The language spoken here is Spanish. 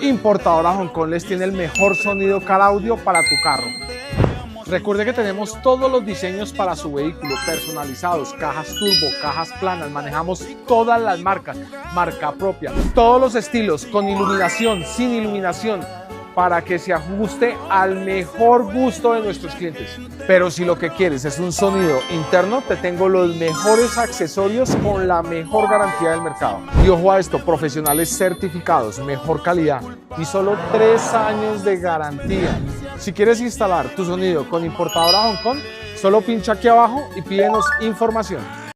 Importadora Hong Kong les tiene el mejor sonido car audio para tu carro. Recuerde que tenemos todos los diseños para su vehículo personalizados, cajas turbo, cajas planas, manejamos todas las marcas, marca propia, todos los estilos, con iluminación, sin iluminación, para que se ajuste al mejor gusto de nuestros clientes. Pero si lo que quieres es un sonido interno, te tengo los mejores accesorios con la mejor garantía del mercado. Y ojo a esto, profesionales certificados, mejor calidad y solo 3 años de garantía. Si quieres instalar tu sonido con Importadora Hong Kong, solo pincha aquí abajo y pídenos información.